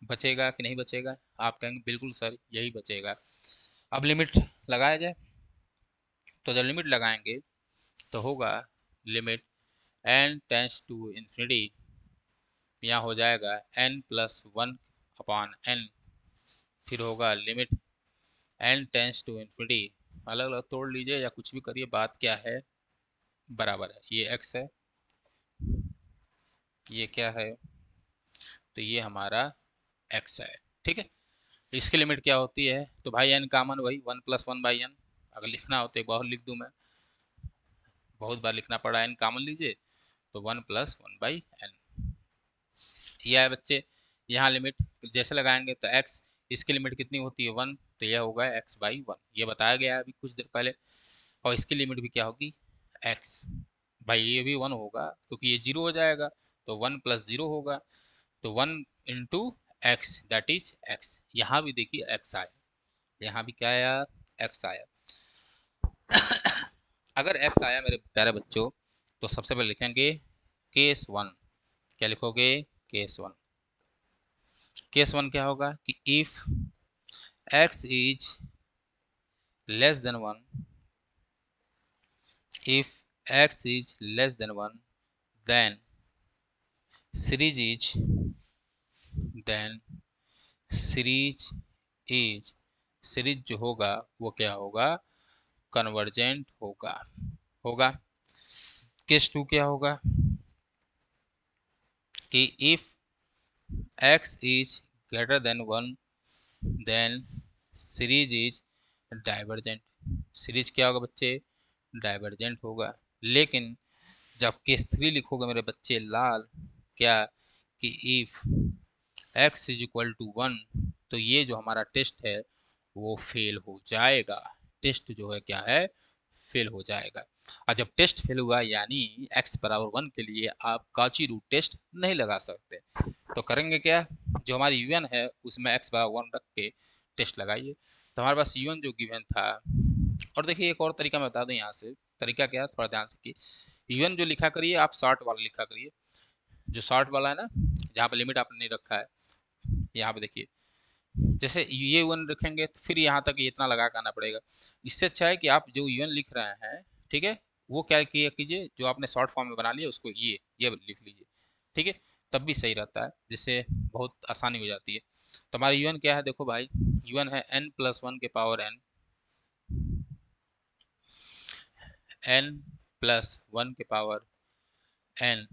बचेगा कि नहीं बचेगा, आप कहेंगे बिल्कुल सर यही बचेगा। अब लिमिट लगाया जाए, तो जब लिमिट लगाएंगे तो होगा limit n tends to infinity, यहाँ हो जाएगा n+1 अपॉन n, फिर होगा limit n tends to infinity, अलग अलग तोड़ लीजिए या कुछ भी करिए, बात क्या है बराबर है, ये x है, ये क्या है, तो ये हमारा x है, ठीक है। इसकी लिमिट क्या होती है, तो भाई n कॉमन वही 1+1/n, अगर लिखना हो तो एक बार लिख दूं मैं, बहुत बार लिखना पड़ा, n कॉमन लीजिए तो 1+1/n, यह है बच्चे। यहाँ लिमिट जैसे लगाएंगे तो x, इसकी लिमिट कितनी होती है 1, तो यह होगा x/1, ये बताया गया है अभी कुछ देर पहले, और इसकी लिमिट भी क्या होगी x, भाई ये भी 1 होगा क्योंकि ये 0 हो जाएगा, तो 1+0 होगा, तो 1 into x that is x, यहाँ भी देखिए x आया, यहाँ भी क्या आया x आया। अगर x आया मेरे प्यारे बच्चों, तो सबसे पहले लिखेंगे केस 1, क्या लिखोगे केस 1, केस 1 क्या होगा कि if x is less than 1, if x is less than 1, then series is then series is series जो होगा वो क्या होगा कन्वर्जेंट होगा, होगा। केस 2 क्या होगा कि if x is greater than 1, then series is divergent, series क्या होगा बच्चे डाइवर्जेंट होगा। लेकिन जब केस 3 लिखोगे मेरे बच्चे लाल, क्या कि if x is equal to 1, तो ये जो हमारा टेस्ट है वो फेल हो जाएगा। टेस्ट जो है क्या है, फेल हो जाएगा। और जब टेस्ट फेल हुआ यानी x बराबर 1 के लिए आप काची रूट टेस्ट नहीं लगा सकते, तो करेंगे क्या, जो हमारी un है उसमें x बराबर 1 रख के टेस्ट लगाइए। तो हमारे पास un जो गिवन था, और देखिए एक और तरीका मैं बता दूं यहाँ से, तरीका क्या है थोड़ा ध्यान से कि un जो लिखा करिए आप शॉर्ट वाला लिखा करिए, जो शॉर्ट वाला है ना, जहाँ पे लिमिट आपने नहीं रखा है, यहाँ पे देखिए जैसे ये वन रखेंगे तो फिर यहाँ तक ये इतना लगा के आना पड़ेगा। इससे अच्छा है कि आप जो यूएन लिख रहे हैं, ठीक है, वो क्या किया कीजिए, जो आपने शॉर्ट फॉर्म में बना लिया उसको ये लिख लीजिए, ठीक है, तब भी सही रहता है, जिससे बहुत आसानी हो जाती है। तो हमारा यूएन क्या है, देखो भाई, यूएन है n+1 के पावर n, n+1 के पावर n,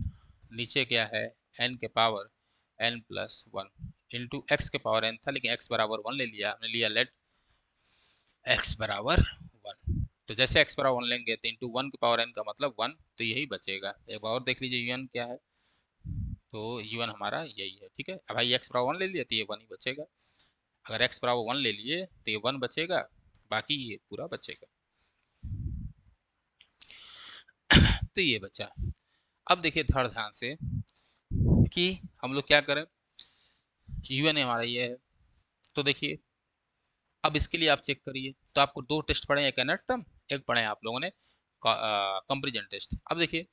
नीचे क्या है n के पावर n+1 इंटू एक्स के पावर n था, लेकिन x बराबर 1 ले लिया, हमने लिया लेट x बराबर 1। तो जैसे x बराबर 1 लेंगे तो इंटू 1 के पावर n का मतलब 1, तो यही बचेगा। एक बार और देख लीजिए un क्या है, तो un हमारा यही है, ठीक है। अब भाई x बराबर 1 ले लिया तो ये 1 ही बचेगा, अगर x बराबर 1 ले लिए तो ये 1 बचेगा, बाकी ये पूरा बचेगा। तो ये बचा। अब देखिए थोड़ा ध्यान से कि हम लोग क्या करें, un हमारा ये है, तो देखिए अब इसके लिए आप चेक करिए, तो आपको दो टेस्ट पढ़े, एक एनर्ट टर्म, एक पढ़े आप लोगों ने कंपेरिजन टेस्ट। अब देखिए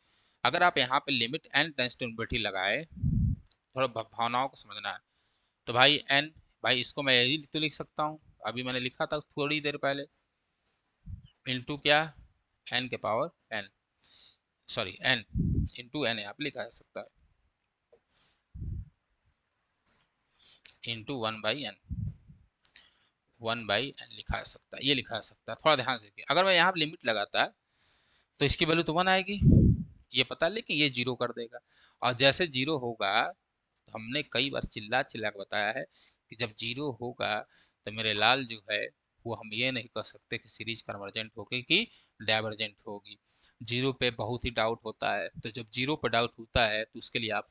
अगर आप यहाँ पे limit n tends to infinity लगाए, थोड़ा भावनाओं को समझना है, तो भाई n, भाई इसको मैं यही तो लिख सकता हूँ, अभी मैंने लिखा था थोड़ी देर पहले, इंटू क्या, n के power n, sorry n into n यहाँ पे लिखा जा सकता है, इंटू 1/n, 1/n लिखा जा सकता है, ये लिखा जा सकता है। थोड़ा ध्यान से देखिए, अगर मैं यहाँ पे लिमिट लगाता है तो इसकी वैल्यू तो 1 आएगी, ये पता है, लेकिन ये जीरो कर देगा, और जैसे जीरो होगा, तो हमने कई बार चिल्ला चिल्ला के बताया है कि जब जीरो होगा तो मेरे लाल जो है वो हम ये नहीं कह सकते कि सीरीज कन्वर्जेंट होगी कि डाइवर्जेंट होगी। जीरो पे बहुत ही डाउट होता है, तो जब जीरो पे डाउट होता है तो उसके लिए आप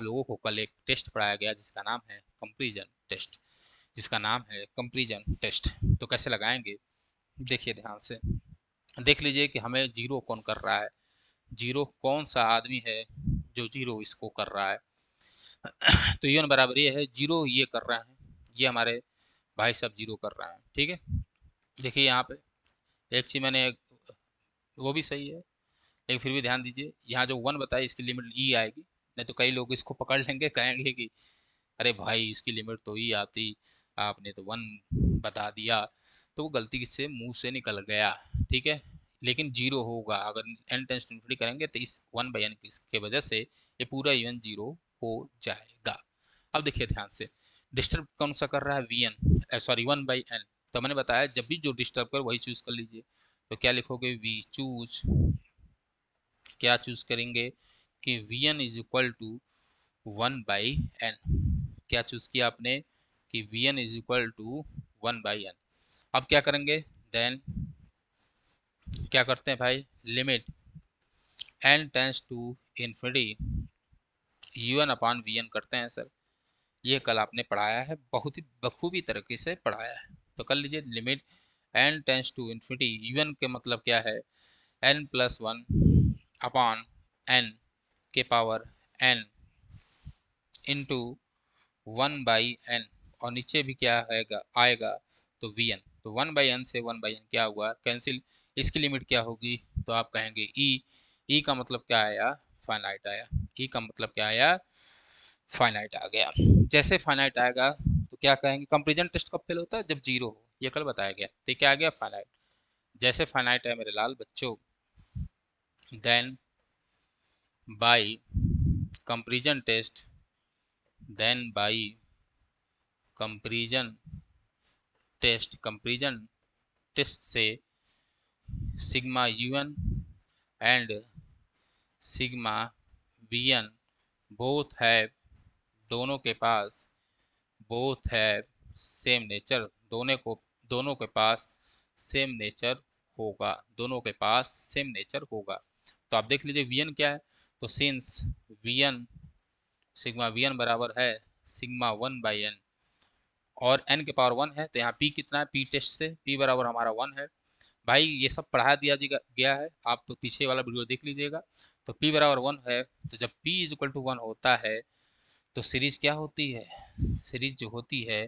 लोगों को कल एक टेस्ट पढ़ाया गया जिसका नाम है कंपेरिजन टेस्ट, जिसका नाम है कंपेरिजन टेस्ट। तो कैसे लगाएंगे, देखिए ध्यान से, देख लीजिए कि हमें जीरो कौन कर रहा है, जीरो कौन सा आदमी है जो जीरो इसको कर रहा है। तो यून बराबर ये है, जीरो ये कर रहा है, ये हमारे भाई साहब जीरो कर रहे हैं, ठीक है। देखिए यहाँ पे एक चीज मैंने, वो भी सही है, लेकिन फिर भी ध्यान दीजिए यहाँ जो 1 बताया इसकी लिमिट ई आएगी, नहीं तो कई लोग इसको पकड़ लेंगे, कहेंगे कि अरे भाई इसकी लिमिट तो ई आती, आपने तो 1 बता दिया, तो वो गलती से मुंह से निकल गया, ठीक है। लेकिन जीरो होगा, अगर n टेंस टू इन्फिनिटी करेंगे तो इस 1/n की वजह से ये पूरा इवन जीरो हो जाएगा। अब देखिए ध्यान से, डिस्टर्ब कौन सा कर रहा है, vn, सॉरी 1/n, तो मैंने बताया जब भी जो डिस्टर्ब कर वही चूज कर लीजिए। तो क्या लिखोगे, वी चूज, क्या चूज करेंगे कि vn is equal to 1/n, क्या चूज किया आपने कि vn is equal to 1/n। अब क्या करेंगे, देन क्या करते हैं भाई, limit n tends to infinity un/vn करते हैं सर, ये कल आपने पढ़ाया है, बहुत ही बखूबी तरीके से पढ़ाया है, तो कर लीजिए limit n tends to infinity, un के मतलब क्या है, n+1/n के पावर n इंटू 1/n, और नीचे भी क्या आएगा आएगा, तो vn, तो 1/n से 1/n क्या हुआ, कैंसिल, इसकी लिमिट क्या होगी, तो आप कहेंगे ई का मतलब क्या आया, फाइनाइट आया, ई का मतलब क्या आया, फाइनाइट आ गया। जैसे फाइनाइट आएगा तो क्या कहेंगे, कंपेरिजन टेस्ट कब फेल होता है, जब जीरो हो, ये कल बताया गया, तो क्या आ गया, फाइनाइट। जैसे फाइनाइट है मेरे लाल बच्चों, then by comparison test, then by comparison test, comparison test से sigma un and sigma vn both है, दोनों के पास, बोथ है सेम नेचर, दोनों के पास सेम नेचर होगा, दोनों के पास सेम नेचर होगा। तो आप देख लीजिए vn क्या है, तो since vn sigma v n बराबर है सिग्मा 1/n, और n के पावर 1 है तो यहाँ p कितना है, p टेस्ट से p बराबर हमारा 1 है। भाई ये सब पढ़ा दिया गया है, आप तो पीछे वाला वीडियो देख लीजिएगा। तो p बराबर 1 है, तो जब p इज इक्वल टू 1 होता है तो सीरीज क्या होती है, सीरीज जो होती है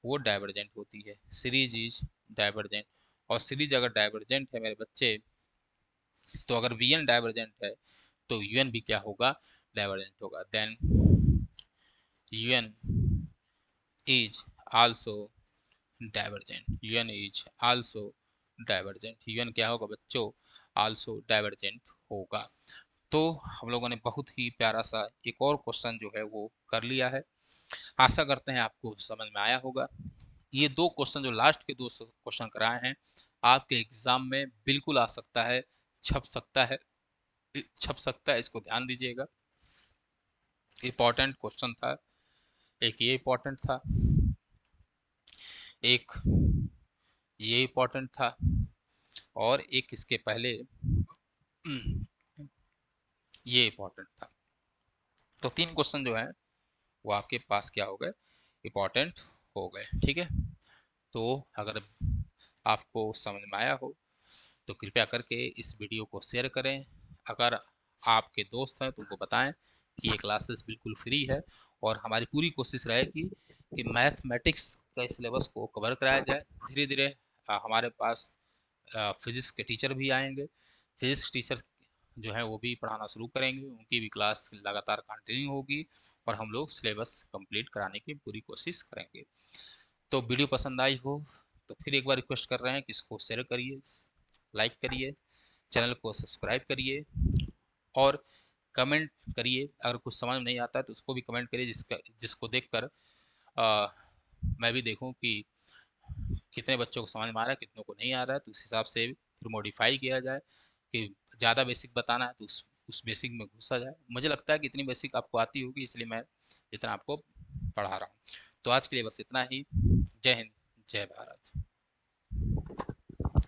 वो डाइवर्जेंट होती है, सीरीज इज डाइवर्जेंट। और सीरीज अगर डाइवर्जेंट है मेरे बच्चे, तो अगर वी एन डाइवर्जेंट है तो यू एन भी क्या होगा, डाइवर्जेंट होगा। Then u n is also divergent, u n is also divergent, u n क्या होगा बच्चों, आल्सो डाइवर्जेंट होगा। तो हम लोगों ने बहुत ही प्यारा सा एक और क्वेश्चन जो है वो कर लिया है। आशा करते हैं आपको समझ में आया होगा। ये दो क्वेश्चन जो लास्ट के दो क्वेश्चन कराए हैं, आपके एग्जाम में बिल्कुल आ सकता है, छप सकता है, छप सकता है, इसको ध्यान दीजिएगा। इम्पोर्टेंट क्वेश्चन था, एक ये इम्पोर्टेंट था, एक ये इम्पोर्टेंट था, और एक इसके पहले ये इम्पोर्टेंट था। तो तीन क्वेश्चन जो है वो आपके पास क्या हो गए, इम्पोर्टेंट हो गए। ठीक है, तो अगर आपको समझ में आया हो तो कृपया करके इस वीडियो को शेयर करें। अगर आपके दोस्त हैं तो उनको बताएं कि ये क्लासेस बिल्कुल फ्री है, और हमारी पूरी कोशिश रहेगी कि मैथमेटिक्स के सिलेबस को कवर कराया जाए। धीरे धीरे हमारे पास फिजिक्स के टीचर भी आएंगे, फिजिक्स टीचर जो है वो भी पढ़ाना शुरू करेंगे, उनकी भी क्लास लगातार कंटिन्यू होगी, और हम लोग सिलेबस कंप्लीट कराने की पूरी कोशिश करेंगे। तो वीडियो पसंद आई हो तो फिर एक बार रिक्वेस्ट कर रहे हैं कि इसको शेयर करिए, लाइक करिए, चैनल को सब्सक्राइब करिए, और कमेंट करिए। अगर कुछ समझ में नहीं आता है तो उसको भी कमेंट करिए, जिसको देखकर मैं भी देखूं कि कितने बच्चों को समझ में आ रहा है, कितनों को नहीं आ रहा है, तो उस हिसाब से फिर मॉडिफाई किया जाए कि ज़्यादा बेसिक बताना है तो उस बेसिक में घुसा जाए। मुझे लगता है कि इतनी बेसिक आपको आती होगी, इसलिए मैं इतना आपको पढ़ा रहा हूँ। तो आज के लिए बस इतना ही। जय हिंद, जय भारत।